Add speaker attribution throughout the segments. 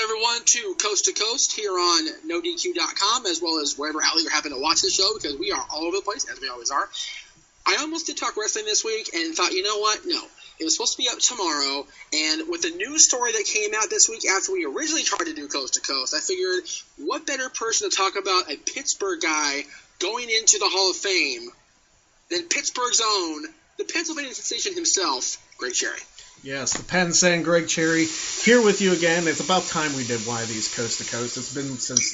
Speaker 1: everyone, to Coast here on NoDQ.com, as well as wherever outlet you're happen to watch the show, because we are all over the place, as we always are. I almost did talk wrestling this week and thought, you know what? No. It was supposed to be up tomorrow, and with the news story that came out this week after we originally tried to do Coast to Coast, I figured what better person to talk about a Pittsburgh guy going into the Hall of Fame than Pittsburgh's own, the Pennsylvania sensation himself, Greg Cherry.
Speaker 2: Yes, the Penn saying Greg Cherry here with you again. It's about time we did one of these Coast to Coast. It's been since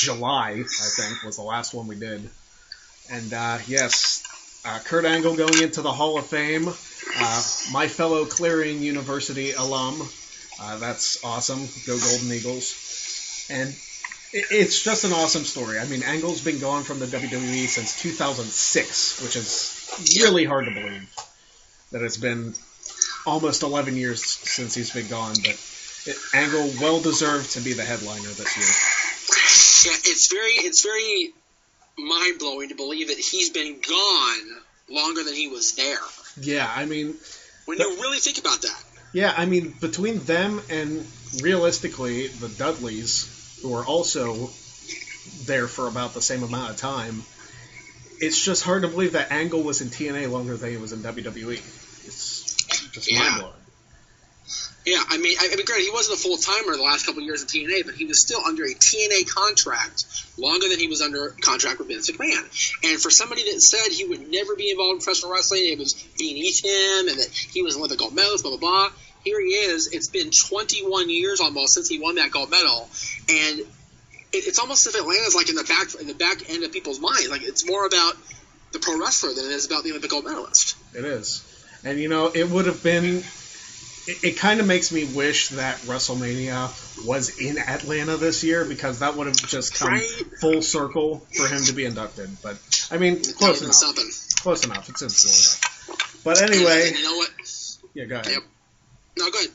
Speaker 2: July, I think, was the last one we did. And Kurt Angle going into the Hall of Fame. My fellow Clarion University alum. That's awesome. Go Golden Eagles. And it's just an awesome story. I mean, Angle's been gone from the WWE since 2006, which is really hard to believe that it's been almost 11 years since he's been gone. But Angle well deserved to be the headliner this year.
Speaker 1: Yeah, it's very mind-blowing to believe that he's been gone longer than he was there.
Speaker 2: Yeah, I mean...
Speaker 1: When you really think about that.
Speaker 2: Yeah, I mean, between them and, realistically, the Dudleys, who are also there for about the same amount of time, it's just hard to believe that Angle was in TNA longer than he was in WWE. It's just mind-blowing.
Speaker 1: Yeah, I mean, granted, he wasn't a full-timer the last couple of years in TNA, but he was still under a TNA contract longer than he was under contract with Vince McMahon. And for somebody that said he would never be involved in professional wrestling, it was beneath him, and that he was one of the gold medals, blah, blah, blah, here he is. It's been 21 years almost since he won that gold medal, and it's almost as if Atlanta's like in the back end of people's minds. Like, it's more about the pro wrestler than it is about the Olympic gold medalist.
Speaker 2: It is. And, you know, it would have been... It kind of makes me wish that WrestleMania was in Atlanta this year, because that would have just come full circle for him to be inducted. But, I mean, close enough. Close enough. It's in Florida. But anyway...
Speaker 1: You know what?
Speaker 2: Yeah, go ahead.
Speaker 1: Yep. No, go ahead.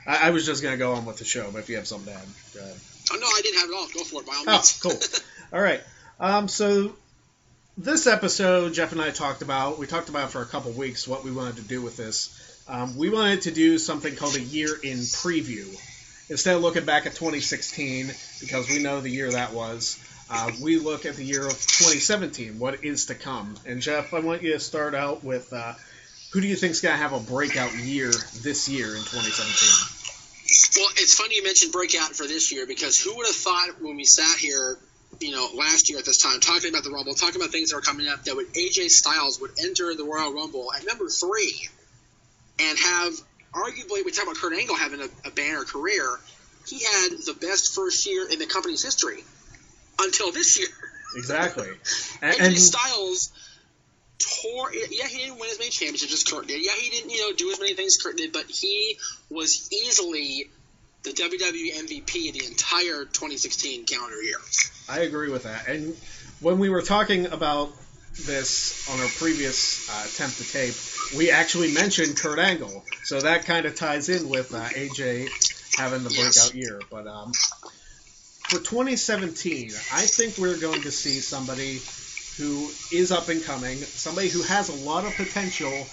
Speaker 2: I was just going to go on with the show, but if you have something to add, go ahead.
Speaker 1: Oh, no, I didn't have it all. Go for it, by all means.
Speaker 2: Oh, cool. All right. So this episode, Jeff and I talked about for a couple weeks what we wanted to do with this. We wanted to do something called a year in preview. Instead of looking back at 2016, because we know the year that was, we look at the year of 2017, what is to come. And Jeff, I want you to start out with who do you think is going to have a breakout year this year in 2017?
Speaker 1: Well, it's funny you mentioned breakout for this year, because who would have thought when we sat here, last year at this time, talking about the Rumble, talking about things that are coming up, that AJ Styles would enter the Royal Rumble at number 3 and have, arguably, we talk about Kurt Angle having a banner career, he had the best first year in the company's history until this year.
Speaker 2: Exactly.
Speaker 1: AJ Styles tore. Yeah, he didn't win as many championships as Kurt did. Yeah, he didn't, do as many things as Kurt did, but he was easily the WWE MVP the entire 2016 calendar year.
Speaker 2: I agree with that. And when we were talking about this on our previous attempt to tape, we actually mentioned Kurt Angle, so that kind of ties in with AJ having the breakout year. But for 2017, I think we're going to see somebody who is up and coming, somebody who has a lot of potential,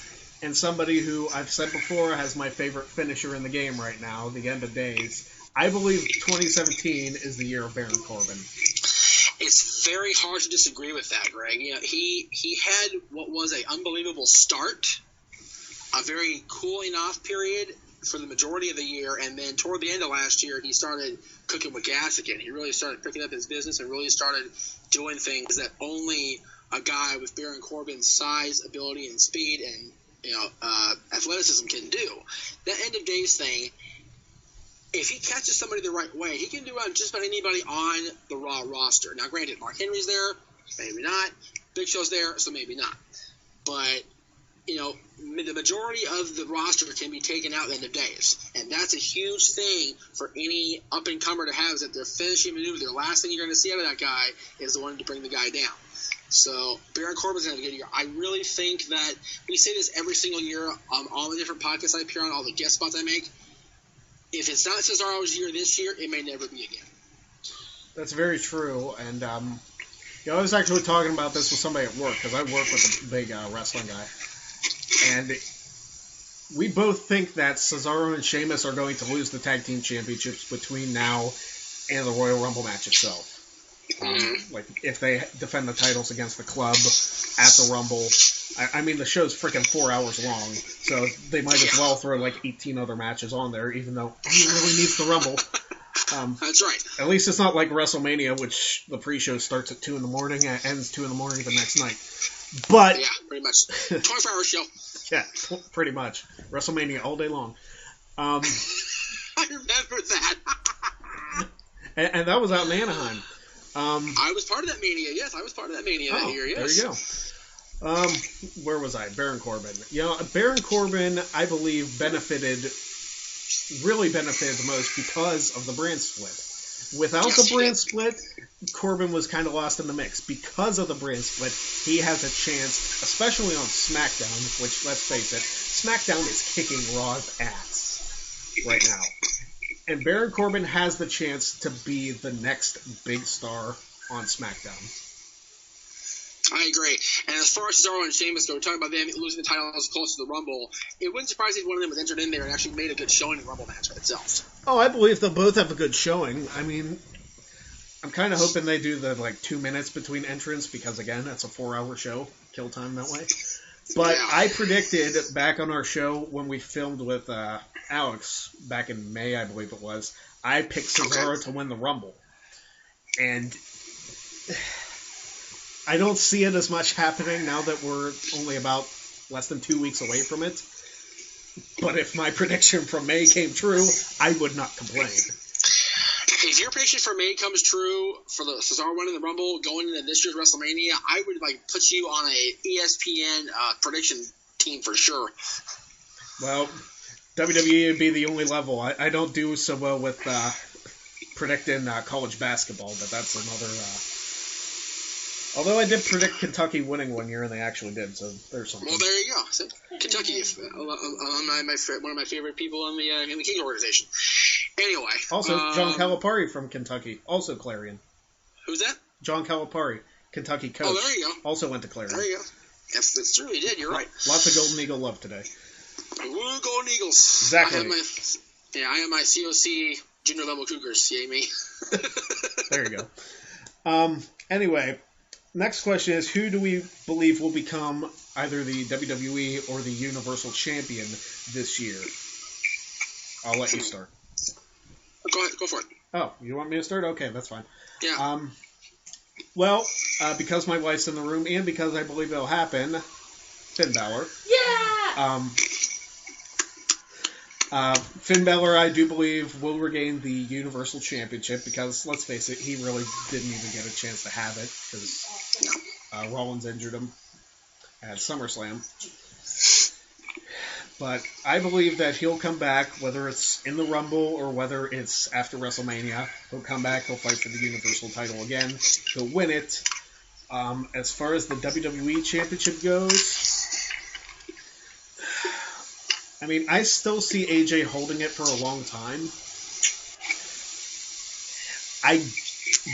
Speaker 2: and somebody who, I've said before, has my favorite finisher in the game right now, the End of Days. I believe 2017 is the year of Baron Corbin.
Speaker 1: It's very hard to disagree with that, Greg. He had what was an unbelievable start, a very cooling off period for the majority of the year, and then toward the end of last year, he started cooking with gas again. He really started picking up his business and really started doing things that only a guy with Baron Corbin's size, ability, and speed and athleticism can do. That End of Days thing, if he catches somebody the right way, he can do on just about anybody on the Raw roster. Now, granted, Mark Henry's there, maybe not. Big Show's there, so maybe not. But, the majority of the roster can be taken out at the End of Days. And that's a huge thing for any up-and-comer to have, is that their finishing maneuver, the last thing you're going to see out of that guy is the one to bring the guy down. So Baron Corbin's going to have a good year. I really think that we say this every single year on all the different podcasts I appear on, all the guest spots I make. If it's not Cesaro's year this year, it may never be again.
Speaker 2: That's very true. And I was actually talking about this with somebody at work, because I work with a big wrestling guy. And we both think that Cesaro and Sheamus are going to lose the tag team championships between now and the Royal Rumble match itself. Like, if they defend the titles against the club at the Rumble. I mean, the show's freaking 4 hours long, so they might as well throw like 18 other matches on there, even though he really needs the Rumble.
Speaker 1: That's right.
Speaker 2: At least it's not like WrestleMania, which the pre-show starts at 2 in the morning and ends 2 in the morning the next night. But
Speaker 1: yeah, pretty much 24-hour show.
Speaker 2: Yeah, pretty much. WrestleMania all day long.
Speaker 1: I remember that.
Speaker 2: and that was out in Anaheim.
Speaker 1: I was part of that Mania. Yes, I was part of that Mania that year. Yes.
Speaker 2: There you go. Where was I? Baron Corbin. Baron Corbin, I believe, really benefited the most because of the brand split. Without the brand split, Corbin was kind of lost in the mix. Because of the brand split, he has a chance, especially on SmackDown, which, let's face it, SmackDown is kicking Raw's ass right now. And Baron Corbin has the chance to be the next big star on SmackDown.
Speaker 1: I agree. And as far as Cesaro and Sheamus go, we're talking about them losing the titles close to the Rumble. It wouldn't surprise me if one of them was entered in there and actually made a good showing in the Rumble match itself.
Speaker 2: Oh, I believe they'll both have a good showing. I mean, I'm kind of hoping they do the 2 minutes between entrants because, again, that's a 4-hour show. Kill time that way. But yeah. I predicted back on our show when we filmed with Alex back in May, I believe it was, I picked Cesaro to win the Rumble. And I don't see it as much happening now that we're only about less than 2 weeks away from it. But if my prediction from May came true, I would not complain.
Speaker 1: If your prediction for May comes true for the Cesaro winning the Rumble going into this year's WrestleMania, I would put you on a ESPN prediction team for sure.
Speaker 2: Well, WWE would be the only level. I don't do so well with predicting college basketball, but that's another. Although I did predict Kentucky winning one year, and they actually did, so there's something.
Speaker 1: Well, there you go. So, Kentucky, one of my favorite people in the King organization. Anyway.
Speaker 2: Also, John Calipari from Kentucky, also Clarion.
Speaker 1: Who's that?
Speaker 2: John Calipari, Kentucky coach.
Speaker 1: Oh, there you go.
Speaker 2: Also went to Clarion.
Speaker 1: There you go. That's true, he did. You're right.
Speaker 2: Lots of Golden Eagle love today.
Speaker 1: Woo, Golden Eagles.
Speaker 2: Exactly.
Speaker 1: I have my COC junior level Cougars. Yay me.
Speaker 2: There you go. Anyway. Next question is, who do we believe will become either the WWE or the Universal Champion this year? I'll let you start.
Speaker 1: Go ahead, go for it.
Speaker 2: Oh, you want me to start? Okay, that's fine.
Speaker 1: Yeah.
Speaker 2: Well, because my wife's in the room and because I believe it'll happen, Finn Balor.
Speaker 1: Yeah!
Speaker 2: Finn Balor, I do believe, will regain the Universal Championship because, let's face it, he really didn't even get a chance to have it because Rollins injured him at SummerSlam. But I believe that he'll come back, whether it's in the Rumble or whether it's after WrestleMania. He'll come back, he'll fight for the Universal title again, he'll win it. As far as the WWE Championship goes, I mean, I still see AJ holding it for a long time.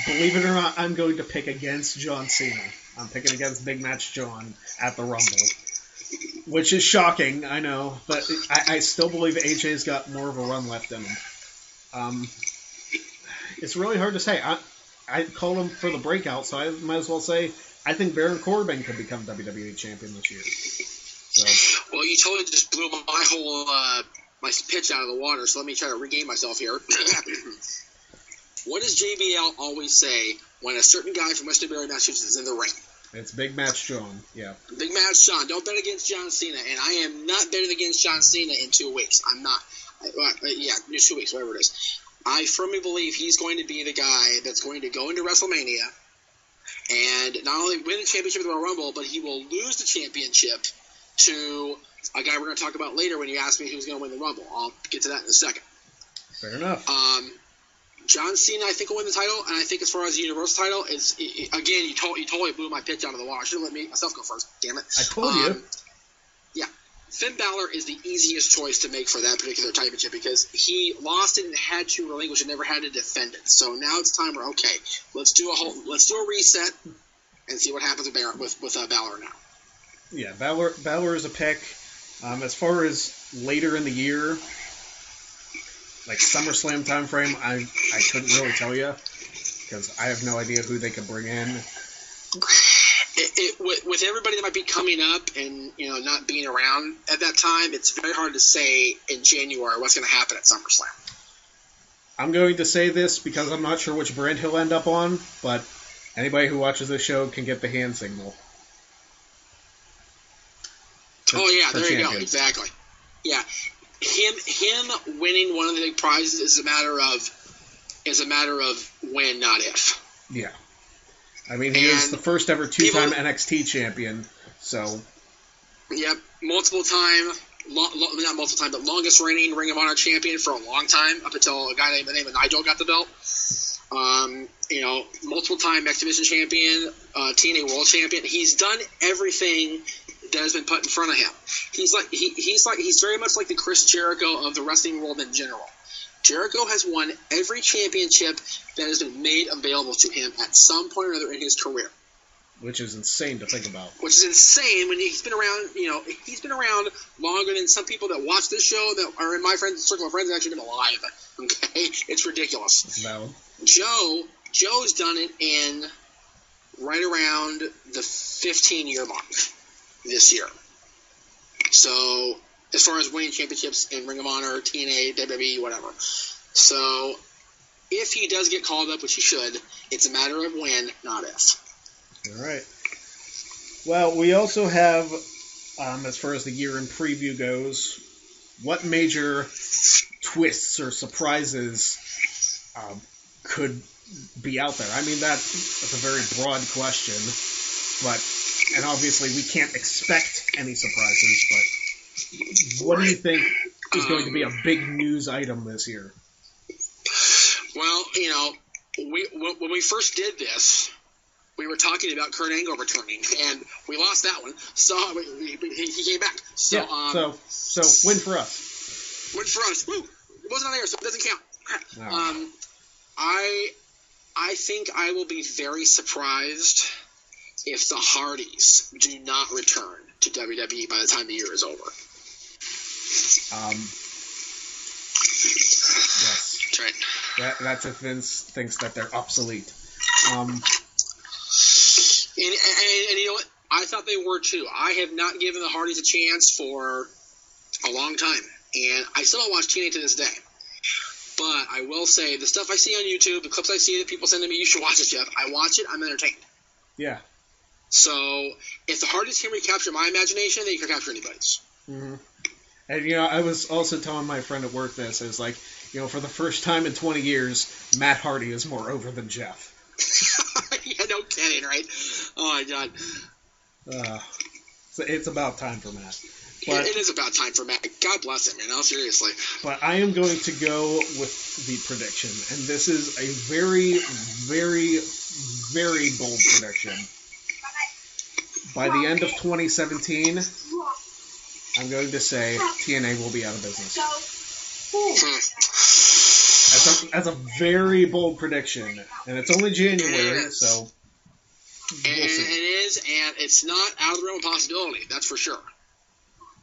Speaker 2: Believe it or not, I'm going to pick against John Cena. I'm picking against Big Match John at the Rumble. Which is shocking, I know, but I still believe AJ's got more of a run left in him. It's really hard to say. I called him for the breakout, so I might as well say I think Baron Corbin could become WWE Champion this year. So.
Speaker 1: Well, you totally just blew my whole my pitch out of the water, so let me try to regain myself here. What does JBL always say when a certain guy from Westbury, Massachusetts is in the ring?
Speaker 2: It's Big Match John, yeah.
Speaker 1: Big Match John. Don't bet against John Cena, and I am not betting against John Cena in 2 weeks. I'm not. 2 weeks, whatever it is. I firmly believe he's going to be the guy that's going to go into WrestleMania and not only win the championship of the Royal Rumble, but he will lose the championship to a guy we're going to talk about later when you ask me who's going to win the Rumble. I'll get to that in a second.
Speaker 2: Fair enough.
Speaker 1: John Cena, I think, will win the title, and I think as far as the Universal title, again, you totally blew my pitch out of the water. I should have let myself go first. Damn it.
Speaker 2: I told you.
Speaker 1: Yeah. Finn Balor is the easiest choice to make for that particular championship because he lost it and had to relinquish and never had to defend it. So now it's time for, okay, let's do a reset and see what happens with Balor now.
Speaker 2: Yeah, Balor is a pick. As far as later in the year, like SummerSlam time frame, I couldn't really tell you because I have no idea who they could bring in.
Speaker 1: With everybody that might be coming up and not being around at that time, it's very hard to say in January what's going to happen at SummerSlam.
Speaker 2: I'm going to say this because I'm not sure which brand he'll end up on, but anybody who watches this show can get the hand signal.
Speaker 1: There you go. Exactly. Yeah, him winning one of the big prizes is a matter of when, not if.
Speaker 2: Yeah. I mean, he is the first ever two-time NXT champion, so...
Speaker 1: Yep, not multiple time, but longest reigning Ring of Honor champion for a long time, up until a guy named Nigel got the belt. Multiple time X Division champion, TNA World Champion. He's done everything that has been put in front of him. He's very much like the Chris Jericho of the wrestling world in general. Jericho has won every championship that has been made available to him at some point or another in his career.
Speaker 2: Which is insane to think about.
Speaker 1: Which is insane when he's been around, he's been around longer than some people that watch this show that are in my circle of friends that have actually been alive. Okay? It's ridiculous.
Speaker 2: It's valid.
Speaker 1: Joe's done it in right around the 15-year mark this year. So, as far as winning championships in Ring of Honor, TNA, WWE, whatever. So, if he does get called up, which he should, it's a matter of when, not if.
Speaker 2: All right. Well, we also have, as far as the year in preview goes, what major twists or surprises could be out there? I mean, that's a very broad question, and obviously we can't expect any surprises, but what do you think is going to be a big news item this year?
Speaker 1: Well, when we first did this, we were talking about Kurt Angle returning, and we lost that one. So he came back. So,
Speaker 2: yeah, so win for us.
Speaker 1: Win for us. Woo! It wasn't on air, so it doesn't count.
Speaker 2: No.
Speaker 1: I think I will be very surprised if the Hardys do not return to WWE by the time the year is over.
Speaker 2: Yes.
Speaker 1: That's right.
Speaker 2: That's if Vince thinks that they're obsolete.
Speaker 1: And you know what? I thought they were too. I have not given the Hardys a chance for a long time, and I still don't watch TNA to this day. But I will say, the stuff I see on YouTube, the clips I see that people send to me, you should watch it, Jeff. I watch it, I'm entertained.
Speaker 2: Yeah.
Speaker 1: So, if the Hardys can recapture my imagination, they can capture anybody's.
Speaker 2: Mm-hmm. And, I was also telling my friend at work this, is like, for the first time in 20 years, Matt Hardy is more over than Jeff.
Speaker 1: Yeah, no kidding, right? Oh, my God.
Speaker 2: So it's about time for Matt. But,
Speaker 1: it is about time for Matt. God bless him, seriously.
Speaker 2: But I am going to go with the prediction, and this is a very, very, very bold prediction. By the end of 2017, I'm going to say TNA will be out of business. That's a very bold prediction, and it's only January, so we'll see.
Speaker 1: It is, and it's not out of the realm of possibility, that's for sure.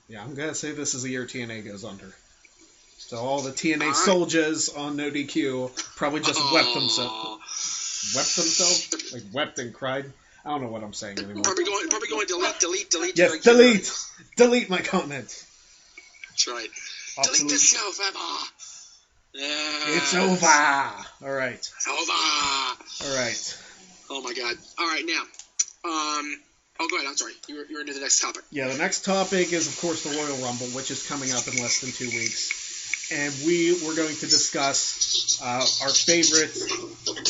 Speaker 2: Yeah, I'm going to say this is the year TNA goes under. So all the TNA soldiers on No DQ probably just wept themselves. Wept themselves? Like wept and cried? I don't know what I'm saying anymore.
Speaker 1: Probably going delete.
Speaker 2: Yes, delete! Delete my comment.
Speaker 1: That's right.
Speaker 2: Obsolete.
Speaker 1: Delete this show forever.
Speaker 2: It's over. All right.
Speaker 1: It's over.
Speaker 2: All right.
Speaker 1: Oh, my God. All right, now. Go ahead. I'm sorry. You were into the next topic.
Speaker 2: Yeah, the next topic is, of course, the Royal Rumble, which is coming up in less than 2 weeks. And we were going to discuss our favorite,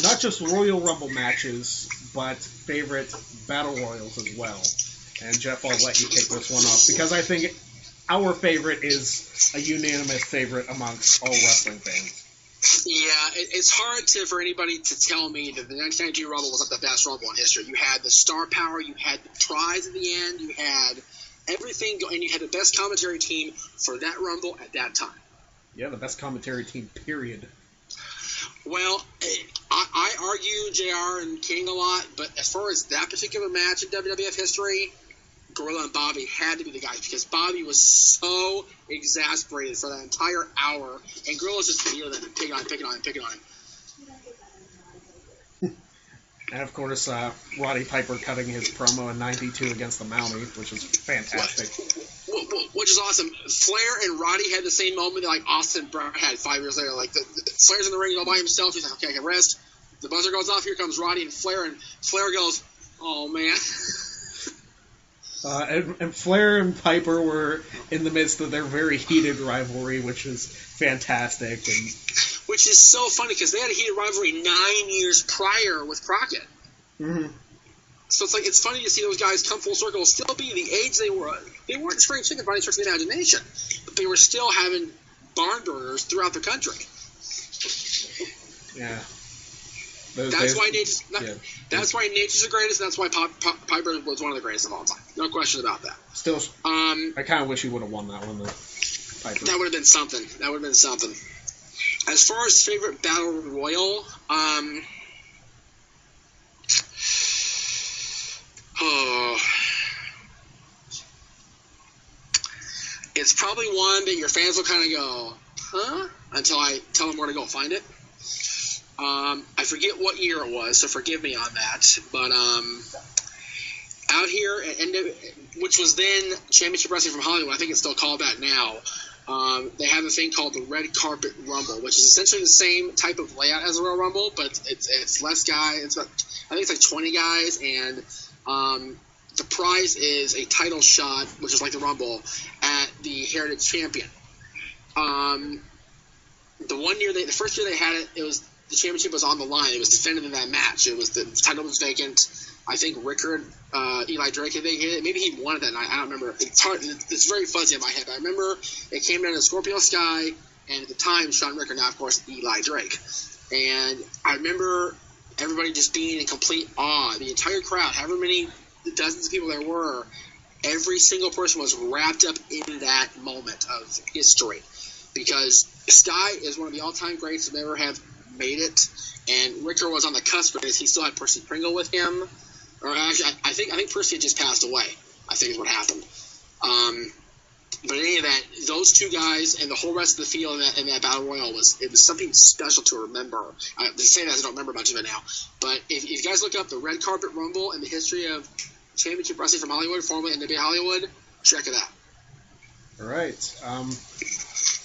Speaker 2: not just Royal Rumble matches, but favorite Battle Royals as well. And Jeff, I'll let you kick this one off, because I think our favorite is a unanimous favorite amongst all wrestling fans.
Speaker 1: Yeah, it's hard for anybody to tell me that the 1992 Rumble was not the best Rumble in history. You had the star power, you had the prize at the end, you had everything, and you had the best commentary team for that Rumble at that time.
Speaker 2: Yeah, the best commentary team, period.
Speaker 1: Well, I argue JR and King a lot, but as far as that particular match in WWF history, Gorilla and Bobby had to be the guys because Bobby was so exasperated for that entire hour, and Gorilla's just feeling them and picking on him.
Speaker 2: And, of course, Roddy Piper cutting his promo in 92 against the Mountie, which is fantastic.
Speaker 1: Which is awesome. Flair and Roddy had the same moment that, like, Austin Brown had 5 years later. Like, Flair's in the ring all by himself. He's like, okay, I can rest. The buzzer goes off. Here comes Roddy and Flair goes, oh, man.
Speaker 2: And Flair and Piper were in the midst of their very heated rivalry, which is fantastic. And
Speaker 1: which is so funny because they had a heated rivalry 9 years prior with Crockett.
Speaker 2: Mm-hmm.
Speaker 1: So it's funny to see those guys come full circle, still be the age they were. They weren't spring chicken by any stretch of the imagination, but they were still having barn burners throughout the country.
Speaker 2: Yeah.
Speaker 1: That's why Nature's the greatest, and that's why Piper was one of the greatest of all time. No question about that.
Speaker 2: Still, I kind of wish he would have won that one, though. Piper.
Speaker 1: That would have been something. As far as favorite battle royal, it's probably one that your fans will kind of go, huh? Until I tell them where to go find it. I forget what year it was, so forgive me on that. But out here, which was then Championship Wrestling from Hollywood, I think it's still called that now. They have a thing called the Red Carpet Rumble, which is essentially the same type of layout as the Royal Rumble, but it's less guys. I think it's like 20 guys, and the prize is a title shot, which is like the Rumble, at the Heritage Champion. The first year they had it, the championship was on the line. It was defended in that match. The title was vacant. I think Rickard, Eli Drake, I think maybe he won it that night. I don't remember. It's very fuzzy in my head. But I remember it came down to Scorpio Sky, and at the time, Sean Rickard, now of course Eli Drake. And I remember everybody just being in complete awe. The entire crowd, however many dozens of people there were, every single person was wrapped up in that moment of history. Because Sky is one of the all-time greats to never have made it, and Rickard was on the cusp of it. He still had Percy Pringle with him. Or actually, I think Percy had just passed away, I think is what happened. But in any event, those two guys and the whole rest of the field in that Battle Royal was something special to remember. To say that, I don't remember much of it now. But if you guys look up the Red Carpet Rumble and the history of Championship Wrestling from Hollywood, formerly NWA Hollywood, check it out.
Speaker 2: All right.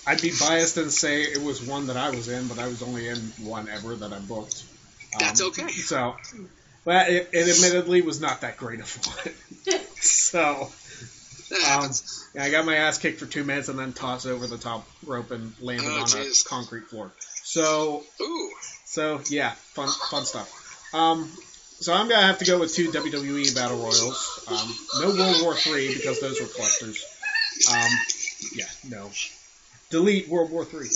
Speaker 2: I'd be biased and say it was one that I was in, but I was only in one ever that I booked.
Speaker 1: That's okay.
Speaker 2: So, well, it admittedly was not that great of one. So, I got my ass kicked for 2 minutes and then tossed over the top rope and landed on a concrete floor. So, yeah, fun stuff. So I'm going to have to go with 2 WWE Battle Royals. No World War III because those were collectors. No. Delete World War III.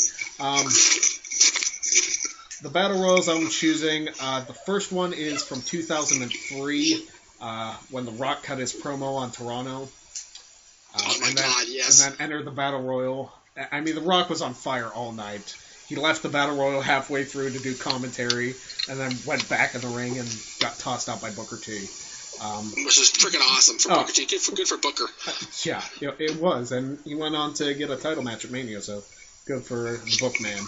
Speaker 2: The Battle Royals I'm choosing, the first one is from 2003, when The Rock cut his promo on Toronto.
Speaker 1: God, yes.
Speaker 2: And then entered the Battle Royal. I mean, The Rock was on fire all night. He left the Battle Royal halfway through to do commentary, and then went back in the ring and got tossed out by Booker T.
Speaker 1: Which is freaking awesome for Booker T. Good for Booker.
Speaker 2: Yeah, it was, and he went on to get a title match at Mania, so good for the Bookman.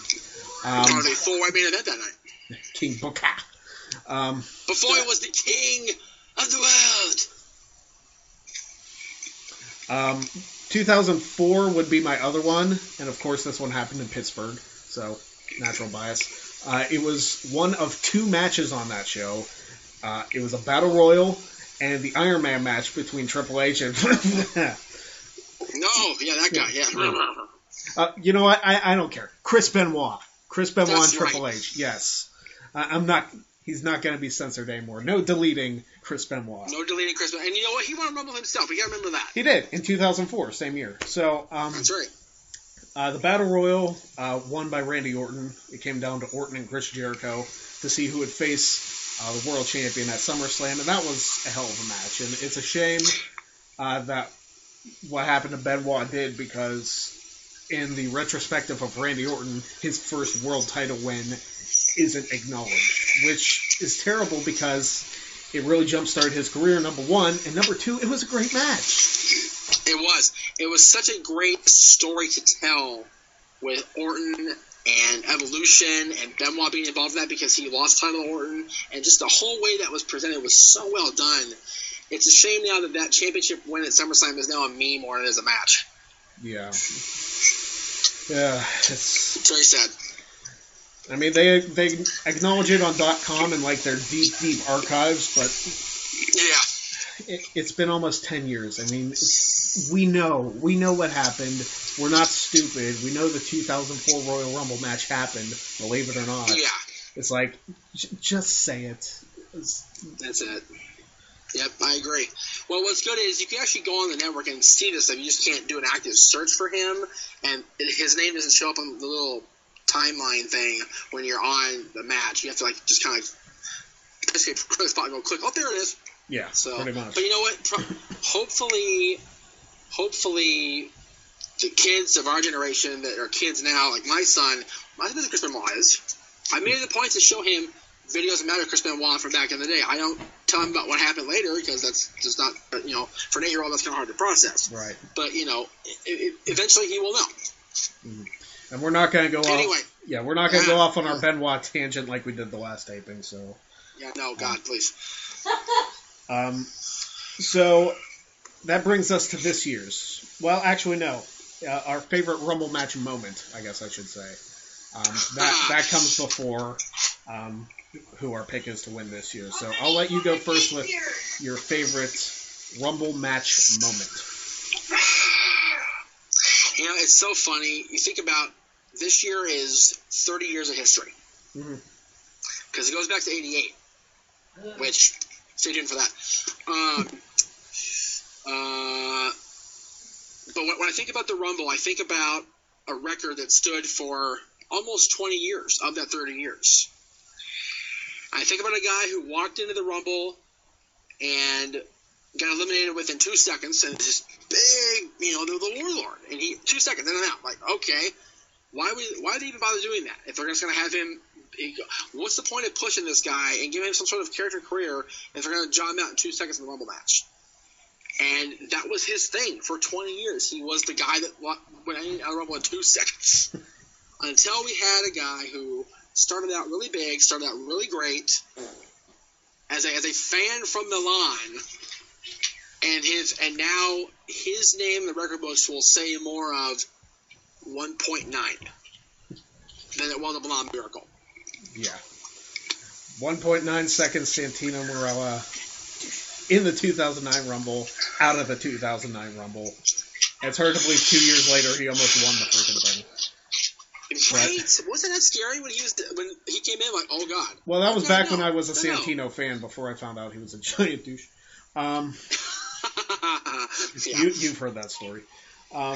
Speaker 1: Probably full white main event that night.
Speaker 2: King Booker.
Speaker 1: Before he was the king of the world.
Speaker 2: 2004 would be my other one, and of course this one happened in Pittsburgh, so natural bias. It was one of 2 matches on that show. It was a Battle Royal and the Iron Man match between Triple H and...
Speaker 1: that guy, yeah.
Speaker 2: You know what? I don't care. Chris Benoit. Chris Benoit
Speaker 1: That's
Speaker 2: and Triple
Speaker 1: right.
Speaker 2: H, yes. He's not going to be censored anymore. No deleting Chris Benoit.
Speaker 1: No deleting Chris Benoit. And you know what? He won a Rumble himself. We got to remember that.
Speaker 2: He did, in 2004, same year. So,
Speaker 1: that's right.
Speaker 2: The Battle Royal, won by Randy Orton. It came down to Orton and Chris Jericho to see who would face the world champion at SummerSlam, and that was a hell of a match. And it's a shame that what happened to Benoit did, because in the retrospective of Randy Orton, his first world title win isn't acknowledged, which is terrible because it really jump-started his career, number one. And number two, it was a great match.
Speaker 1: It was. It was such a great story to tell with Orton and Evolution and Benoit being involved in that because he lost title to Orton. And just the whole way that was presented was so well done. It's a shame now that that championship win at SummerSlam is now a meme more than it is a match.
Speaker 2: Yeah. Yeah.
Speaker 1: It's very sad.
Speaker 2: I mean, they acknowledge it on .com and, like, their deep archives, but...
Speaker 1: Yeah.
Speaker 2: It's been almost 10 years. I mean, we know what happened. We're not stupid. We know the 2004 Royal Rumble match happened, believe it or not.
Speaker 1: Yeah.
Speaker 2: It's like, just say it.
Speaker 1: That's it. Yep, I agree. Well, what's good is you can actually go on the network and see this stuff. You just can't do an active search for him, and his name doesn't show up on the little timeline thing when you're on the match. You have to, like, just kind of escape from the spot and go click. Oh, there it is.
Speaker 2: Yeah,
Speaker 1: so,
Speaker 2: pretty much.
Speaker 1: But you know what? Hopefully, the kids of our generation that are kids now, like my son, I think Chris Benoit is. I made it a point to show him videos of Chris Benoit from back in the day. I don't tell him about what happened later because that's just not, for an 8-year-old that's kind of hard to process.
Speaker 2: Right.
Speaker 1: But, eventually he will know.
Speaker 2: Mm-hmm. And we're not going to go
Speaker 1: anyway,
Speaker 2: off. Yeah, we're not going to go off on our Benoit tangent like we did the last taping. So.
Speaker 1: Yeah. No, God, please.
Speaker 2: So that brings us to this year's. Well, actually, no. Our favorite Rumble match moment, I guess I should say. That comes before who our pick is to win this year. So I'll let you go first with your favorite Rumble match moment.
Speaker 1: It's so funny. You think about this year is 30 years of history. Because it goes back to 88, which... Stay tuned for that. But when I think about the Rumble, I think about a record that stood for almost 20 years of that 30 years. I think about a guy who walked into the Rumble and got eliminated within 2 seconds, and just big, the Warlord, and he 2 seconds in and out. Like, okay, why would they even bother doing that if they're just going to have him? What's the point of pushing this guy and giving him some sort of character career if they're going to jam him out in 2 seconds in the Rumble match? And that was his thing for 20 years. He was the guy that went out of the Rumble in 2 seconds. Until we had a guy who started out really big, started out really great, as a fan from Milan, and now his name in the record books will say more of 1.9 than it was a Milan Miracle.
Speaker 2: Yeah. 1.9 seconds Santino Marella in the 2009 Rumble, out of the 2009 Rumble. It's hard to believe 2 years later he almost won the freaking thing.
Speaker 1: Right? Wasn't that scary when he came in? Like, oh god.
Speaker 2: Well, that was back when I was a Santino fan before I found out he was a giant douche.
Speaker 1: Yeah.
Speaker 2: You've heard that story.
Speaker 1: I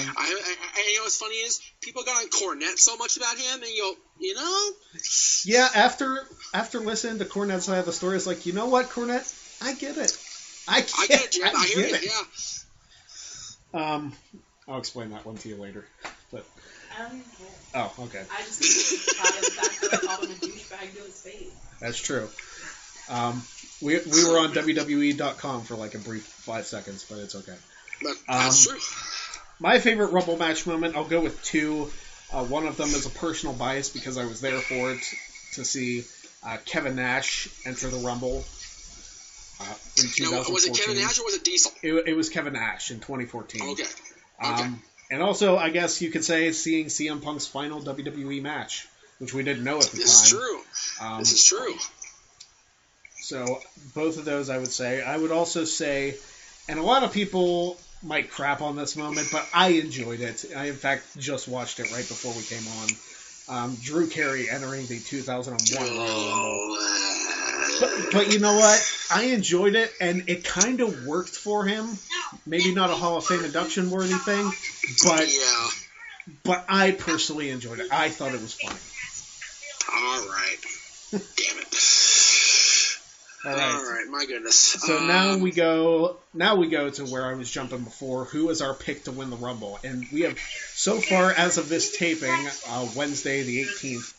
Speaker 1: what's funny is people got on Cornette so much about him, and
Speaker 2: Yeah, after listening to Cornette's side of the story, it's like, you know what, Cornette? I get it. I get it, Jim. I hear it. Yeah. I'll explain that one to you later. But
Speaker 3: I don't even care.
Speaker 2: Oh, okay.
Speaker 3: I just think proud of the fact that I called him a douchebag to his face.
Speaker 2: That's true. We were on WWE.com for like a brief 5 seconds, but it's okay.
Speaker 1: That's true.
Speaker 2: My favorite Rumble match moment, I'll go with two. One of them is a personal bias because I was there for it to see Kevin Nash enter the Rumble in 2014.
Speaker 1: Now, was it Kevin Nash or was it Diesel?
Speaker 2: It was Kevin Nash in 2014.
Speaker 1: Okay.
Speaker 2: And also, I guess you could say seeing CM Punk's final WWE match, which we didn't know at the time.
Speaker 1: This is true. This is true.
Speaker 2: So both of those, I would say. I would also say, and a lot of people might crap on this moment, but I enjoyed it. I, in fact, just watched it right before we came on. Drew Carey entering the 2001 Royal Rumble. But you know what? I enjoyed it, and it kind of worked for him. Maybe not a Hall of Fame induction worthy thing, but I personally enjoyed it. I thought it was funny.
Speaker 1: All right. Damn it. All right, my goodness.
Speaker 2: So now we go to where I was jumping before. Who is our pick to win the Rumble? And we have, so far as of this taping, Wednesday the 18th,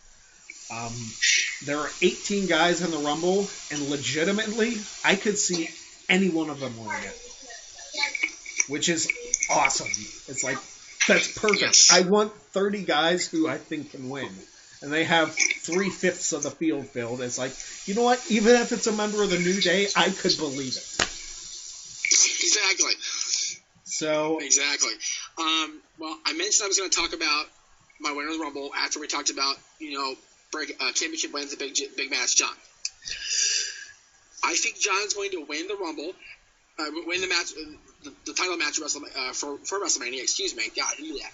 Speaker 2: there are 18 guys in the Rumble, and legitimately, I could see any one of them winning it. Which is awesome. It's like, that's perfect.
Speaker 1: Yes.
Speaker 2: I want 30 guys who I think can win. And they have 3/5 of the field filled. It's like, you know what? Even if it's a member of the New Day, I could believe it.
Speaker 1: Exactly.
Speaker 2: So.
Speaker 1: Exactly. Well, I mentioned I was going to talk about my winner of the Rumble after we talked about, championship wins the big match, John. I think John's going to win the Rumble, win the match, the title match for WrestleMania. Excuse me, God, I knew that.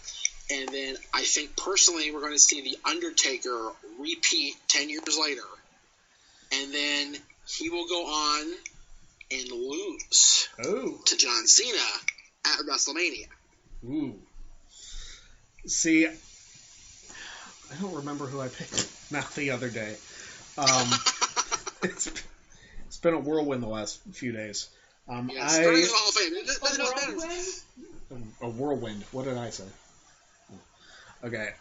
Speaker 1: And then I think personally we're going to see the Undertaker repeat 10 years later, and then he will go on and lose to John Cena at WrestleMania.
Speaker 2: Ooh. See, I don't remember who I picked. Not the other day. It's been a whirlwind the last few days.
Speaker 1: Yes, Hall of Fame.
Speaker 2: A whirlwind. What did I say? Okay.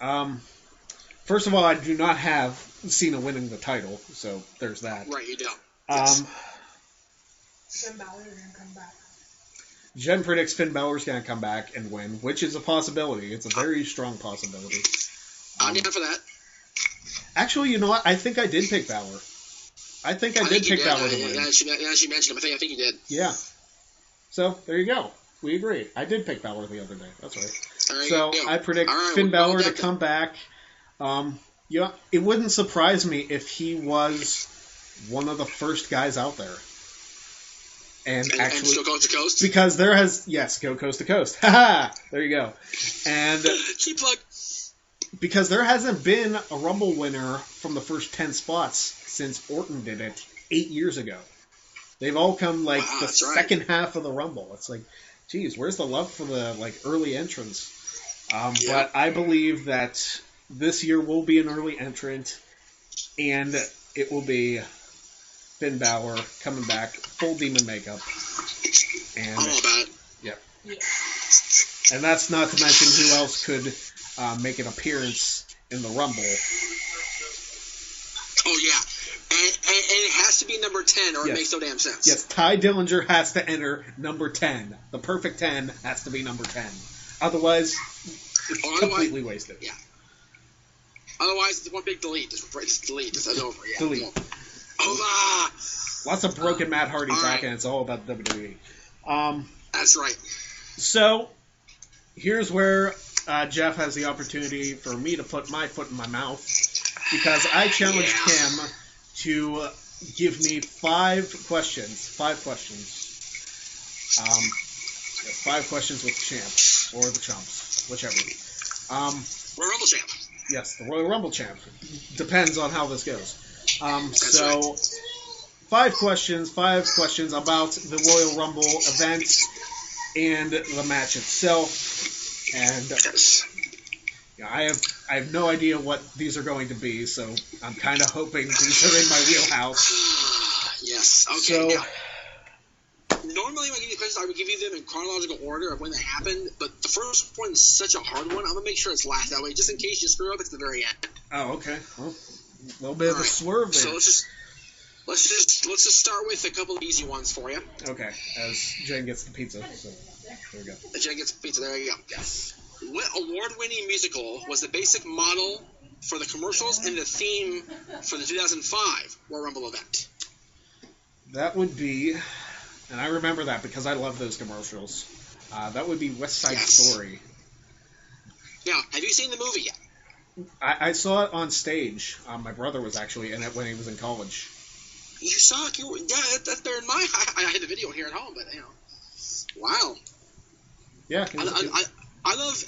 Speaker 2: First of all, I do not have Cena winning the title, so there's that.
Speaker 1: Right, you don't.
Speaker 3: Finn Balor is gonna come back.
Speaker 2: Jen predicts Finn Balor's going to come back and win, which is a possibility. It's a very strong possibility.
Speaker 1: I'm down for that.
Speaker 2: Actually, you know what? I think I did pick Balor. I think I did pick Balor to win.
Speaker 1: Yeah, she mentioned him. I think you did.
Speaker 2: Yeah. So, there you go. We agree. I did pick Balor the other day. That's right. So, I predict Finn Balor to come back. It wouldn't surprise me if he was one of the first guys out there. And actually,
Speaker 1: still coast to coast?
Speaker 2: Because go coast to coast. Haha! There you go. And
Speaker 1: keep plug.
Speaker 2: Because there hasn't been a Rumble winner from the first 10 spots since Orton did it 8 years ago. They've all come the second half of the Rumble. It's like, geez, where's the love for the early entrants? But I believe that this year will be an early entrant, and it will be Finn Balor coming back, full demon makeup. And,
Speaker 1: I'm all about it.
Speaker 2: Yep. Yeah. And that's not to mention who else could make an appearance in the Rumble.
Speaker 1: Oh, yeah. And it has to be number 10 or it makes no damn sense.
Speaker 2: Yes, Ty Dillinger has to enter number 10. The perfect 10 has to be number 10. Otherwise, it's completely wasted.
Speaker 1: Yeah. Otherwise, it's one big delete. Just delete. It's over. Yeah.
Speaker 2: Delete.
Speaker 1: Over!
Speaker 2: Lots of broken Matt Hardy talk, and it's all about WWE.
Speaker 1: That's right.
Speaker 2: So, here's where Jeff has the opportunity for me to put my foot in my mouth, because I challenged him to give me 5 questions. 5 questions. 5 questions with the champ, or the chumps, whichever.
Speaker 1: Royal Rumble champ.
Speaker 2: Yes, the Royal Rumble champ. Depends on how this goes.
Speaker 1: That's right.
Speaker 2: 5 questions about the Royal Rumble event and the match itself. And I have no idea what these are going to be, so I'm kind of hoping these are in my wheelhouse.
Speaker 1: Yes. Okay.
Speaker 2: So,
Speaker 1: now, normally when I give you questions, I would give you them in chronological order of when they happened, but the first one is such a hard one. I'm gonna make sure it's last that way, just in case you screw up. It's the very end.
Speaker 2: Oh, okay. Well, a little bit of a swerve there.
Speaker 1: So let's just start with a couple of easy ones for you.
Speaker 2: Okay. As Jen gets the pizza, so there we go.
Speaker 1: Jen gets the pizza. There you go.
Speaker 2: Yes.
Speaker 1: What award-winning musical was the basic model for the commercials and the theme for the 2005 Royal Rumble event?
Speaker 2: That would be, and I remember that because I love those commercials. That would be West Side Story.
Speaker 1: Now, have you seen the movie yet?
Speaker 2: I saw it on stage. My brother was actually in it when he was in college.
Speaker 1: You saw it? That's better than mine. I had the video here at home, but wow.
Speaker 2: Yeah.
Speaker 1: I love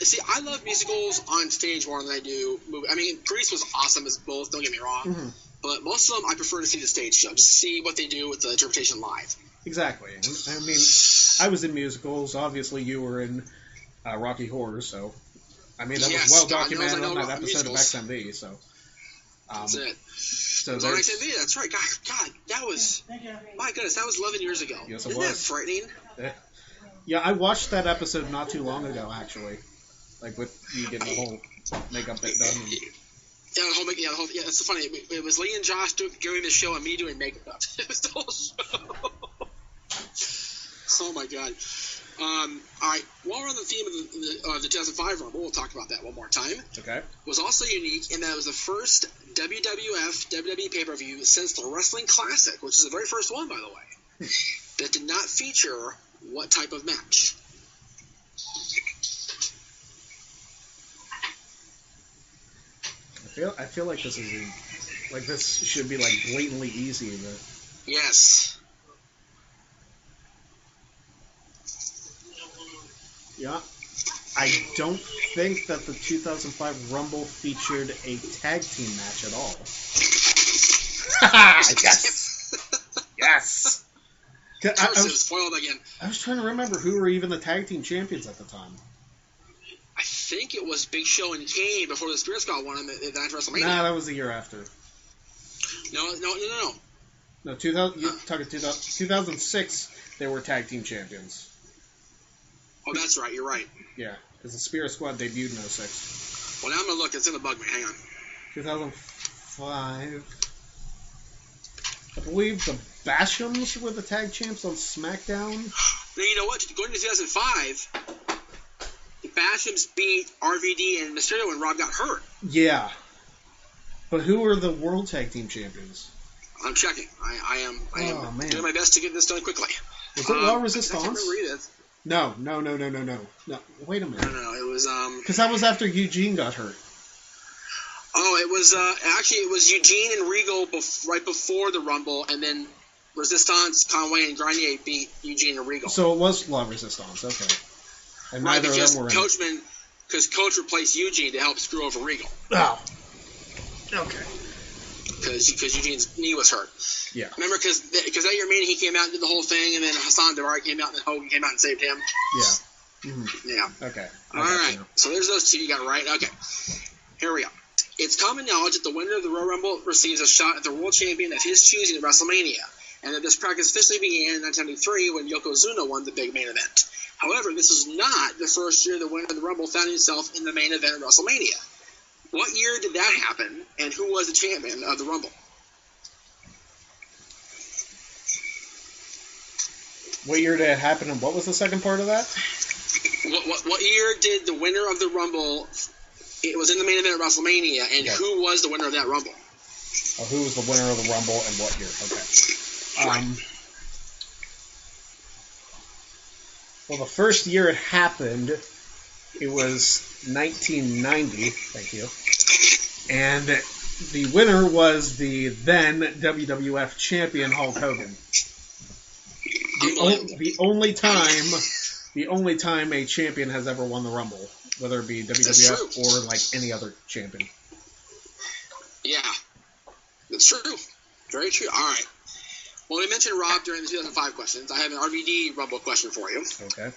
Speaker 1: musicals on stage more than I do movies. I mean, Grease was awesome as both. Don't get me wrong, but most of them I prefer to see the stage show, just to see what they do with the interpretation live.
Speaker 2: Exactly. I mean, I was in musicals. Obviously, you were in Rocky Horror, so I mean that was well documented on that episode of XMV. So
Speaker 1: that's it.
Speaker 2: So
Speaker 1: on XMV, that's right. God, that was my goodness. That was 11 years ago.
Speaker 2: Yes, it
Speaker 1: Isn't
Speaker 2: was.
Speaker 1: that frightening?
Speaker 2: Yeah, I watched that episode not too long ago, actually. Like with you getting the whole makeup bit done.
Speaker 1: Yeah, it's so funny. It was Lee and Josh doing the show and me doing makeup. It was the whole show. Oh my god. All right. While we're on the theme of the 2005 Rumble, we'll talk about that one more time.
Speaker 2: Okay.
Speaker 1: Was also unique in that it was the first WWF WWE pay-per-view since the Wrestling Classic, which is the very first one, by the way, that did not feature what type of match?
Speaker 2: I feel like this should be like blatantly easy. But...
Speaker 1: Yes.
Speaker 2: Yeah. I don't think that the 2005 Rumble featured a tag team match at all. Yes. Yes.
Speaker 1: I was spoiled again.
Speaker 2: I was trying to remember who were even the tag team champions at the time.
Speaker 1: I think it was Big Show and Kane before the Spirit Squad won at WrestleMania.
Speaker 2: Nah, that was the year after.
Speaker 1: No.
Speaker 2: No, 2000. You're talking 2006. They were tag team champions.
Speaker 1: Oh, that's right. You're right.
Speaker 2: Yeah, because the Spirit Squad debuted in 06.
Speaker 1: Well, now I'm gonna look. It's gonna bug me. Hang on.
Speaker 2: 2005. I believe the Bashams were the tag champs on SmackDown.
Speaker 1: Now, you know what? Going to 2005, the Bashams beat RVD and Mysterio when Rob got hurt.
Speaker 2: Yeah. But who were the World Tag Team Champions?
Speaker 1: I'm checking. I am
Speaker 2: man.
Speaker 1: doing my best to get this done quickly.
Speaker 2: Was it La Resistance?
Speaker 1: I can't remember either.
Speaker 2: No. Wait a minute.
Speaker 1: No. It was
Speaker 2: Because that was after Eugene got hurt.
Speaker 1: Oh, it was actually it was Eugene and Regal right before the Rumble, and then Resistance, Conway, and Grenier beat Eugene and Regal.
Speaker 2: So it was La Resistance, okay. And neither of them were in.
Speaker 1: Because Coach replaced Eugene to help screw over Regal.
Speaker 2: Oh. Okay.
Speaker 1: Because Eugene's knee was hurt.
Speaker 2: Yeah.
Speaker 1: Remember, because that year meeting he came out and did the whole thing, and then Hassan Dewari came out, and then Hogan came out and saved him.
Speaker 2: Yeah. Mm-hmm.
Speaker 1: Yeah.
Speaker 2: Okay.
Speaker 1: All right. So there's those two you got right. Okay. Here we go. It's common knowledge that the winner of the Royal Rumble receives a shot at the world champion of his choosing at WrestleMania, and that this practice officially began in 1973 when Yokozuna won the big main event. However, this is not the first year the winner of the Rumble found himself in the main event of WrestleMania. What year did that happen, and who was the champion of the Rumble?
Speaker 2: What year did it happen, and what was the second part of that?
Speaker 1: What year did the winner of the Rumble... It was in the main event of WrestleMania, and who was the winner of that Rumble?
Speaker 2: Oh, who was the winner of the Rumble and what year? Okay.
Speaker 1: Right.
Speaker 2: Well, the first year it happened, it was 1990. Thank you. And the winner was the then WWF champion Hulk Hogan. The only time a champion has ever won the Rumble. Whether it be WWF or like any other champion.
Speaker 1: Yeah, that's true. Very true. All right. Well, we mentioned Rob during the 2005 questions. I have an RVD Rumble question for you.
Speaker 2: Okay.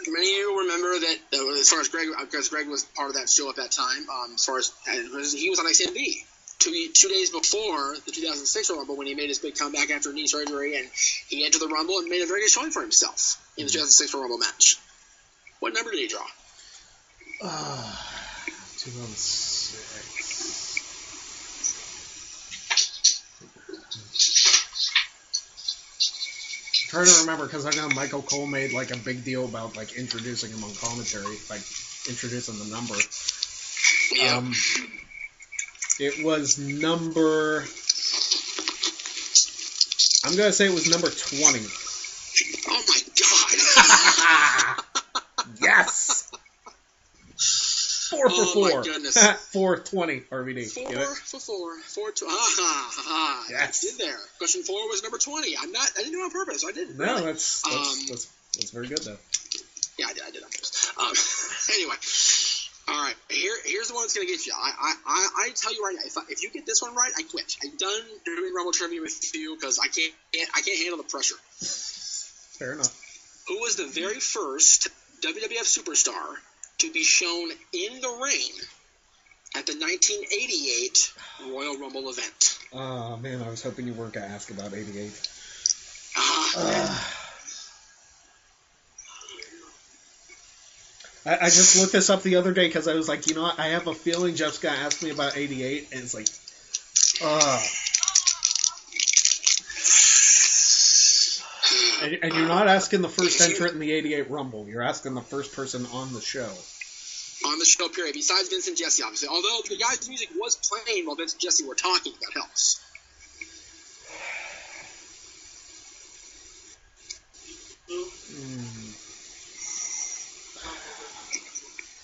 Speaker 1: Many of you remember that as far as Greg, because Greg was part of that show at that time. As far as he was on XMB 2 days before the 2006 Rumble when he made his big comeback after knee surgery, and he entered the Rumble and made a very good showing for himself in the 2006 Rumble match. What number did he draw?
Speaker 2: 2006. I'm trying to remember because I know Michael Cole made like a big deal about like introducing him on commentary, like introducing the number.
Speaker 1: Yeah.
Speaker 2: It was number. I'm gonna say it was number 20.
Speaker 1: Oh my God!
Speaker 2: Yes. 4 for 4.
Speaker 1: Oh my goodness.
Speaker 2: 420 RVD.
Speaker 1: 4 for 4. 420. Ha.
Speaker 2: Yes.
Speaker 1: I did there. Question 4 was number 20. I didn't do it on purpose. I didn't.
Speaker 2: No,
Speaker 1: really.
Speaker 2: that's very good though.
Speaker 1: Yeah, I did on purpose. Anyway. All right. Here's the one that's gonna get you. I tell you right now, if you get this one right, I quit. I'm done doing Rumble trivia with you because I can't handle the pressure.
Speaker 2: Fair enough.
Speaker 1: Who was the very first WWF superstar to be shown in the ring at the 1988 Royal Rumble event?
Speaker 2: Oh, man, I was hoping you weren't going to ask about 88. I just looked this up the other day because I was like, you know what? I have a feeling Jeff's going to ask me about 88, and it's like, And you're not asking the first entrant in the 88 Rumble. You're asking the first person on the show.
Speaker 1: On the show, period. Besides Vince and Jesse, obviously. Although the guy's music was playing while Vince and Jesse were talking, that helps.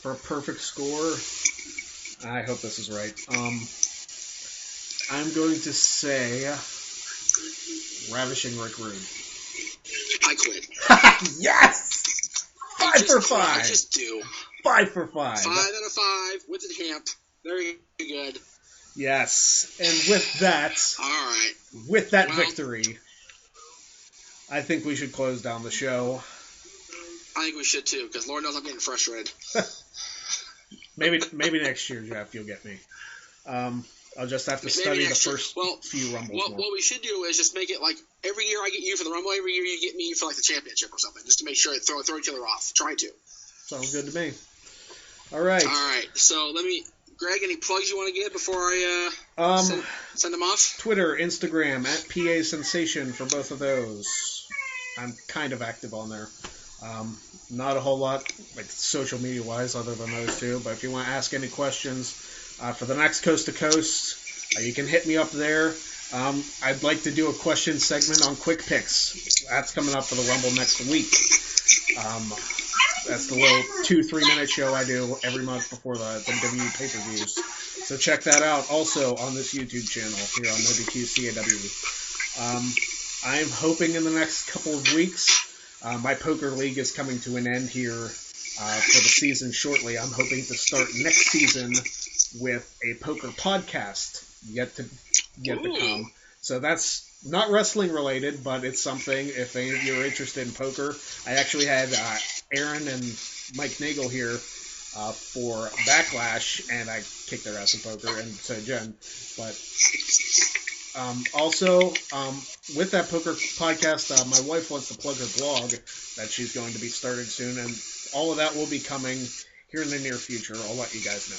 Speaker 2: For a perfect score, I hope this is right. I'm going to say Ravishing Rick Rude.
Speaker 1: I quit.
Speaker 2: Yes! 5 for 5.
Speaker 1: I just do.
Speaker 2: 5 for 5.
Speaker 1: 5 out of 5 with the hamp. Very good.
Speaker 2: Yes. And with that,
Speaker 1: all right.
Speaker 2: With that victory, I think we should close down the show.
Speaker 1: I think we should too, because Lord knows I'm getting frustrated.
Speaker 2: Maybe next year, Jeff, you'll get me. I'll just have to study the first few Rumbles more.
Speaker 1: What we should do is just make it like every year I get you for the Rumble, every year you get me for like the championship or something, just to make sure throw each other off. Try to.
Speaker 2: Sounds good to me. All right.
Speaker 1: All right. So Greg, any plugs you want to give before I send them off?
Speaker 2: Twitter, Instagram, @PASensation for both of those. I'm kind of active on there. Not a whole lot, like social media wise, other than those two. But if you want to ask any questions for the next Coast to Coast, you can hit me up there. I'd like to do a question segment on Quick Picks. That's coming up for the Rumble next week. That's the little 2-3 minute show I do every month before the WWE pay-per-views. So check that out also on this YouTube channel here on WQCAW. I'm hoping in the next couple of weeks, my poker league is coming to an end here for the season shortly. I'm hoping to start next season with a poker podcast yet to come. So that's not wrestling related, but it's something if any of you are interested in poker. I actually had Aaron and Mike Nagel here for Backlash, and I kicked their ass in poker, and so Jen. But also, with that poker podcast, my wife wants to plug her blog that she's going to be started soon, and all of that will be coming here in the near future. I'll let you guys know.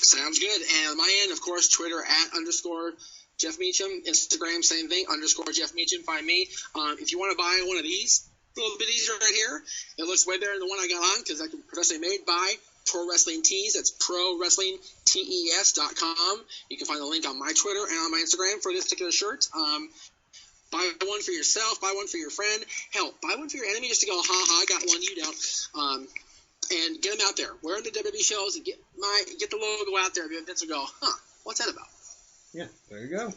Speaker 1: Sounds good. And on my end, of course, Twitter @_Jeff Meacham. Instagram, same thing, _Jeff Meacham. Find me. If you want to buy one of these, a little bit easier right here. It looks way better than the one I got on because that's professionally made by Pro Wrestling Tees. That's ProWrestlingTES.com. You can find the link on my Twitter and on my Instagram for this particular shirt. Buy one for yourself. Buy one for your friend. Hell, buy one for your enemy just to go, ha, I got one, you don't. And get them out there. Wear them to WWE shows and get the logo out there. And Vince will go, what's that about?
Speaker 2: Yeah, there you go.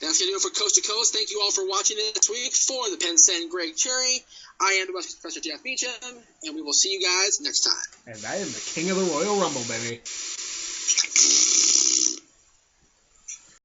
Speaker 1: That's going to do it for Coast to Coast. Thank you all for watching this week. For the Penn Sen Greg Cherry, I am the Wrestling Professor Jeff Meacham, and we will see you guys next time.
Speaker 2: And I am the King of the Royal Rumble, baby.